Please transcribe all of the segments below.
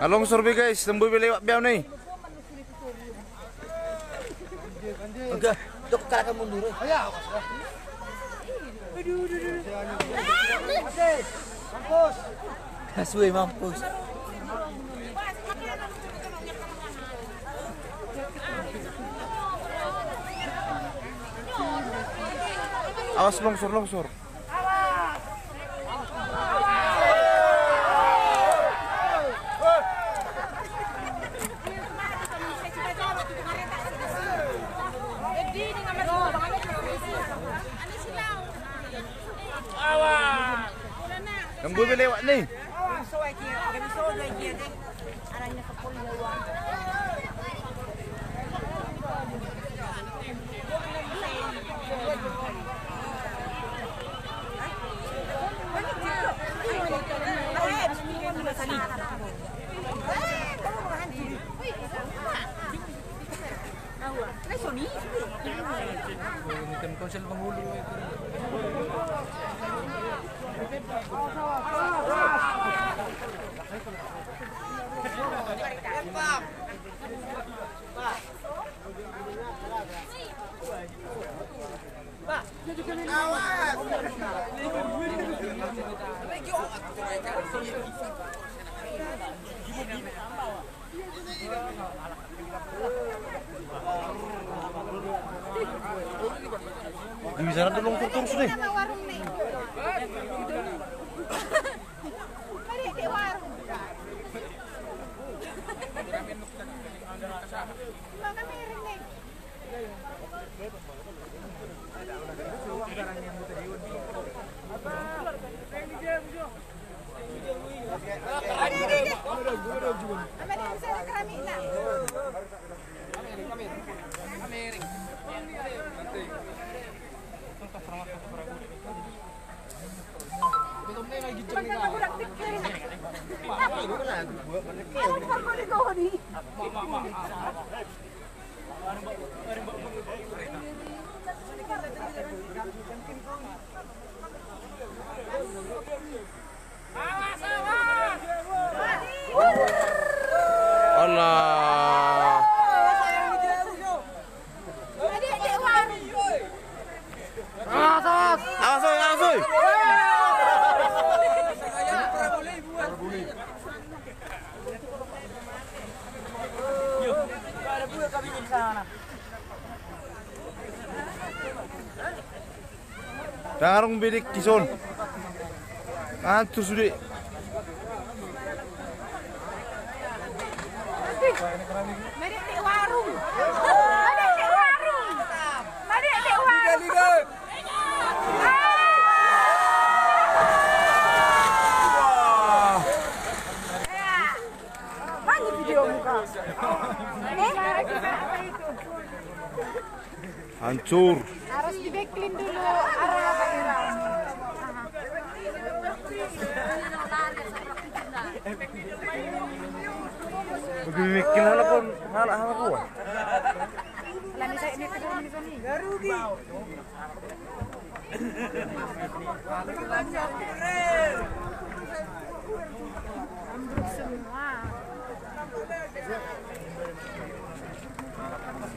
Longsor be guys, tembuy be lewat biau nih. Enggak, untuk kakak mundur. Ayo. Aduh. Mampus. Kasui mampus. Awas longsor. Tembuy be lewat nih. Konsel penghulu itu. Di sana tuh longsor terus nih. Allah. Awas, oi. Darung bidik kison. Hancur sudah. Mari di warung. Mana video muka? Hancur. Harus di backlin dulu area daerah. Bikin anak pun anak gua. Lah ini saya ini kedua ini Sony. Garugi. Ambruk semua.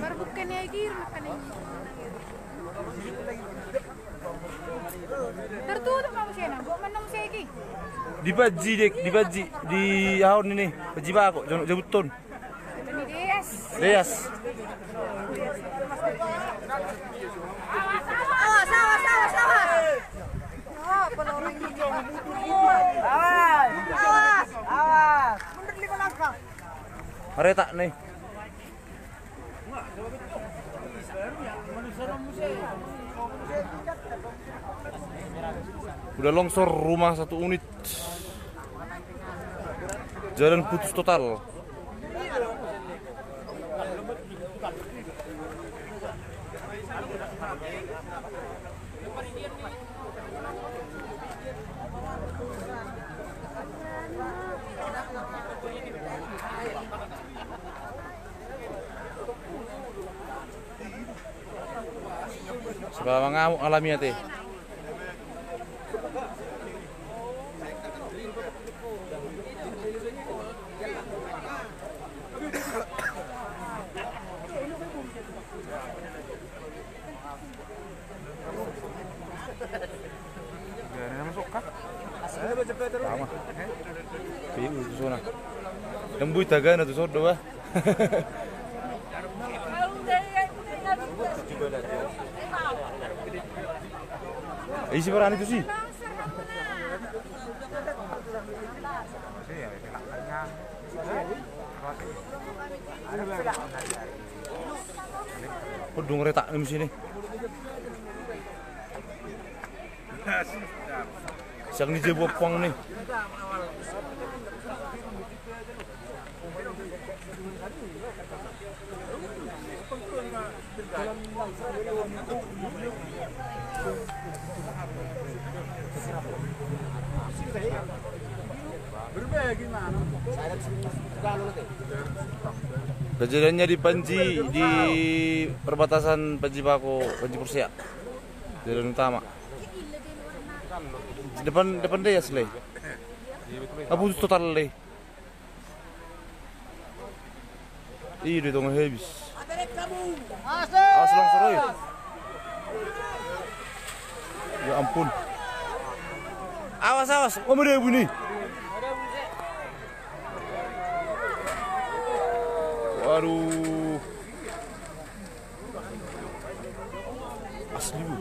Baru bukan lagi makan ini. Tertutup kamu sih, nak. Gua menung sih lagi. Dibaji di ahon ini. Baji ba kok jabuton. Ini Deas. Deas. Awas. Oh, pelorong ini. Awas. Mundur 5 langkah. Mereka nih. Udah longsor rumah 1 unit. Jalan putus total. Sebelah mengamuk alamiah teh. Tama. Piu tu sana. Dembui taga na tu so doa. Isi parani tu sih. Pedung retak di sini. Siang ni jebop pang ni. Kejadiannya di Panji, di perbatasan Panji Bako, Panji Persia, jalan utama. Depan deh ya selai. Apa total leh? Iya di tengah habis. Awas longsor oi. Ya ampun. Awas, kamu ada bunyi. Waduh. Asli bu.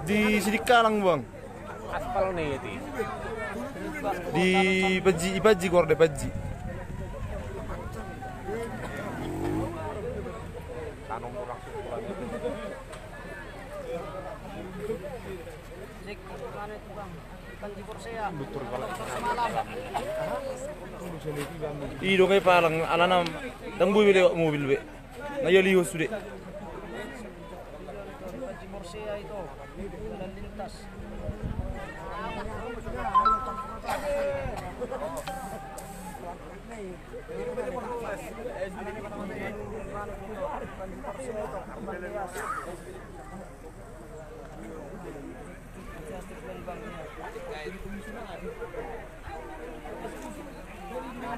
Di sini Kalang bang. Aspal nih itu. Di Ipaji keluar dari Paji. Tanong orang sukulan. Ido kay palang alanam tangbu bile mobil be. Ngayali hosude. Morsia itu dan lintas.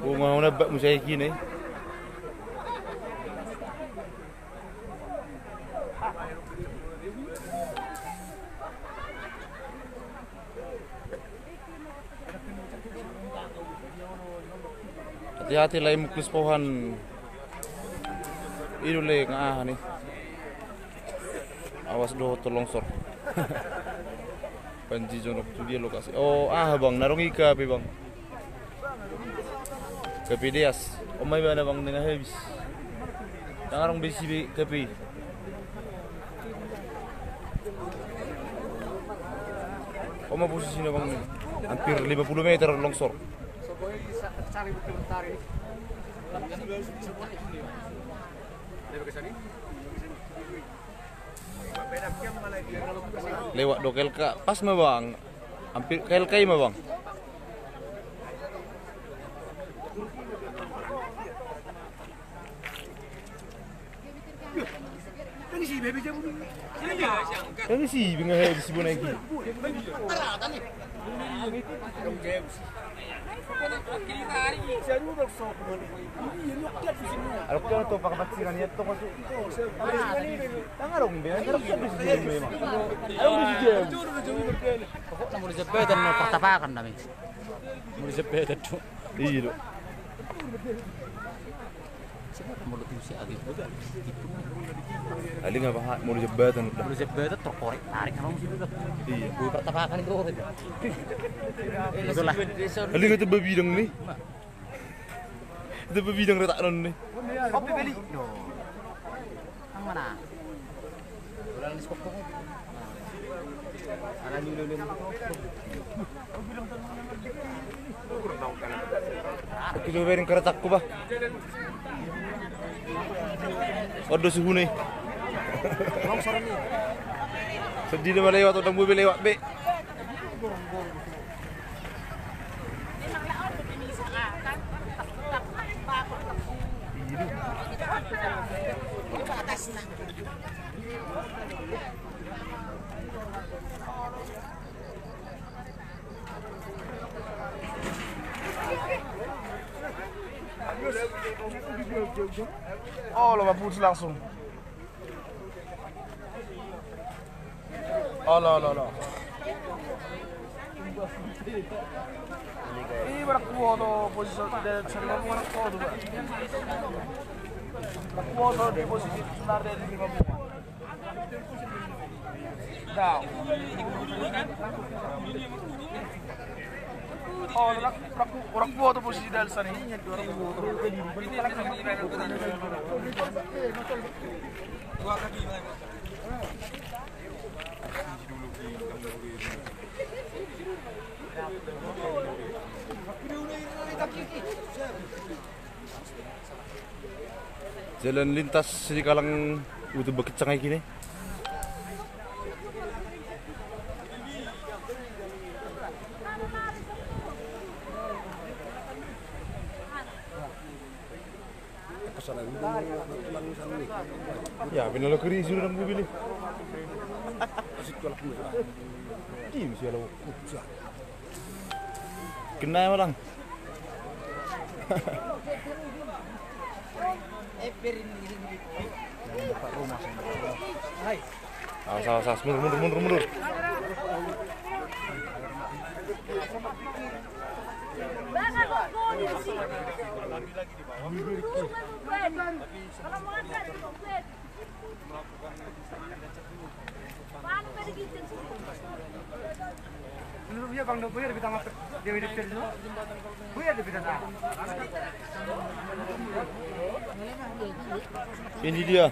Mau nabak musay kini. Hati-hati lah muklis pohon. Ini le ngah nih. Awas do terlongsor. Panji jonok tu dia lokasi. Oh bang narong ika bang. Kapi dias. Omay ba na bang nina habis. Nangarong bisi kapi. Oma posisi na bang hampir 50 meter longsor. Lewat do kelka pas mah bang, hampir kelkai mah bang. Ini sih bingung di sini lagi. Kalau kau tu pakai paciran ya tu masuk. Tangarong dia, tangarong di sini memang. Ayo di sini. Pokoknya mau dijepetan mau pertapakan kami. Mau dijepetan tu. Iya. Mau lebih sih agak juga. Ali nggak paham mau dijebatan. Mau dijepetan terkorek tarik kalau mesti juga. Iya. Gue pertapakan itu. Itulah. Ali nggak tu bebidang nih. Itu bebidang retak non nih. Kopi beli. Yang mana? Udah di skop kok. Ada nyululin. Kita bering keretakku bah. Odo suhu nih. Longsor ini. Sedih dia lewat orang mobil lewat be. Oh, lomba putus langsung. Oh, lo. Ini berkuoto posisi dari cerita berkuoto. Berkuoto di posisi senar dari 50. Dah. Oh, berkuoto posisi dari sana ini yang Jalan lintas di Kalang udah bekecang kayak gini. Ya, benar kiri sudah nunggu pilih. Ini sih lo. Kena orang. Awas, mundur. Menurut dia Bang Dopo ya lebih tamat dia hidup dari dulu. Buya lebih tamat. Ini dia.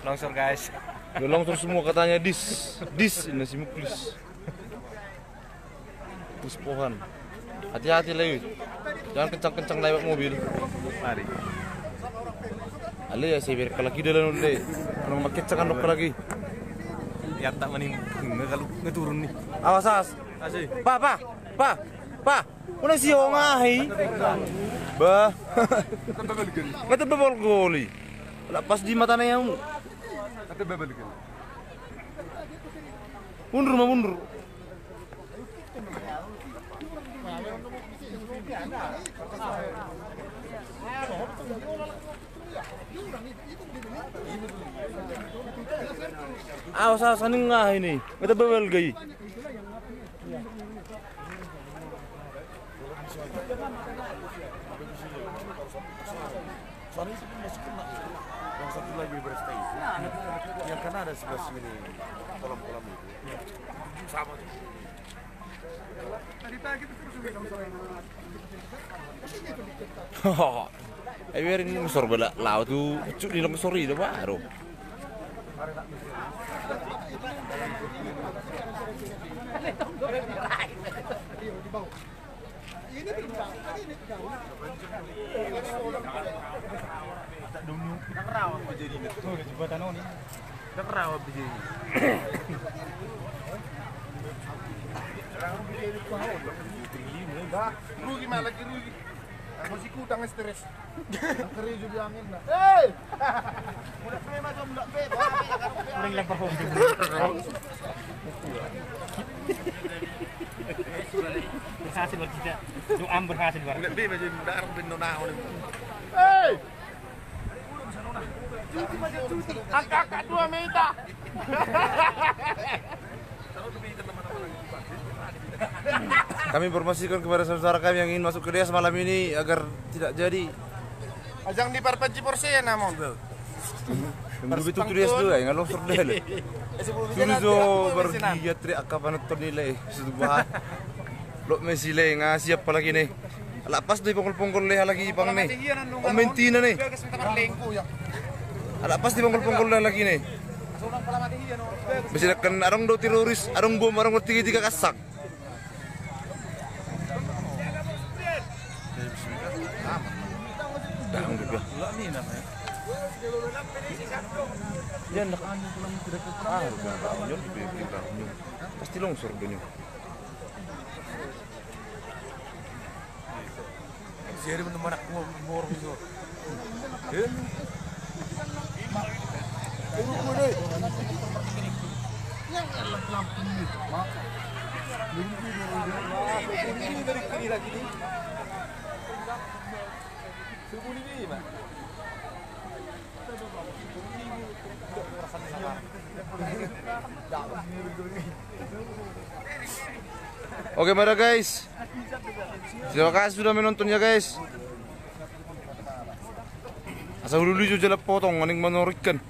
Longsor guys. Udah longsor semua katanya dis ini si Muklis. Terus pohon. Hati-hati lagi. Jangan kencang-kencang lewat mobil. Mari. Ale ya sih biar lagi dalam deh. Orang makin cekan lagi. Ya tak menimbun kalau ngeturun nih. Awas. Asih. Pa. Una si ongahi. Bah. Kata bebol goli. Lepas di mata yang. Kata bebel gitu. Mundur. Awas ngah ini. Kata bebel gay. Soalnya itu masih kena. Yang satu lagi berstay. Yang kan ada sebelah sini kolam-kolam itu. Sama tuh. Tadi pagi itu terus Biarin longsor bala laut tuh cuci di longsor itu baru. Rugi malah lagi rugi. Masih kutang stres. Keri juga angin lah. Hei. Udah pe macam udah pe. Uring lempar home. Berhasil buat kita. Doam berhasil buat. Udah pe macam darah benona. Hei. Cuti macam cuti. Angka 2 meter. Kami informasikan kepada saudara kami yang ingin masuk ke Deas malam ini agar tidak jadi. Ajang di parpanci porsen namun tuh. Tunggu itu Deas dulu ya, longsor deh. Suruh bergiat tri akapan nilai sudah. Lo mesile ngasih apa lagi nih? Lapas deh pongkol-pongkol leh lagi pang nih. Komentina nih. Lapas di pongkol-pongkol leh lagi nih. Masih kan arang do teroris, arang bom, arang tiga kasak. Dahang juga. Ini namanya. Ya nak anu pulang tidak ke pasti longsor begini. Jadi teman aku mau gitu. Oke, mari guys. Terima kasih sudah menonton ya guys. Asa hulu juga potong aning menorikan.